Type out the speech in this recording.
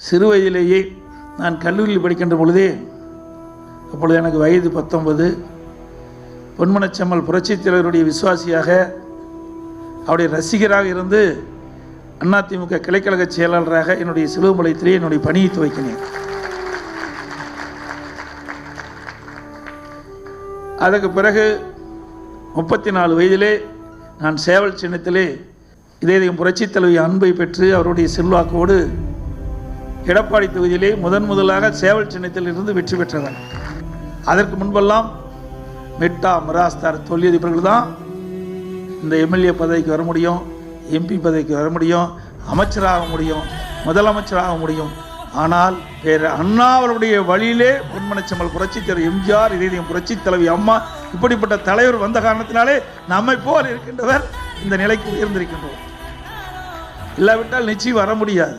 சிறு வயதிலேயே நான் கல்லூரியில் படிக்கின்ற பொழுதே, அப்பொழுது எனக்கு வயது 19, பொன்மனச்செம்மல் புரட்சித் தலைவருடைய விசுவாசியாக அவருடைய ரசிகராக இருந்து அதிமுக கிளைக்கழக செயலாளராக என்னுடைய சிலுவம்பாளையத்திலே என்னுடைய பணியை துவக்கினேன். அதற்கு பிறகு 34 வயதிலே நான் சேவல் சின்னத்திலே இதயம் புரட்சித் தலைவி அன்பை பெற்று அவருடைய செல்வாக்கோடு எடப்பாடி தொகுதியிலே முதலாக சேவல் சின்னத்தில் இருந்து வெற்றி பெற்றவர். அதற்கு முன்பெல்லாம் மெட்டா மிராஸ்தார் தொழிலதிபர்கள் தான் இந்த எம்எல்ஏ பதவிக்கு வர முடியும், எம்பி பதவிக்கு வர முடியும், அமைச்சராக முடியும், முதலமைச்சராக முடியும். ஆனால் வேறு அண்ணா அவருடைய வழியிலே பொன்மனச்செம்மல் புரட்சித் தலைவர் எம்ஜிஆர், இதயம் புரட்சித் தலைவி அம்மா, இப்படிப்பட்ட தலைவர் வந்த காரணத்தினாலே நம்மை போல் இருக்கின்றவர் இந்த நிலைக்கு உயர்ந்திருக்கின்றோம். இல்லாவிட்டால் நிச்சயம் வர முடியாது.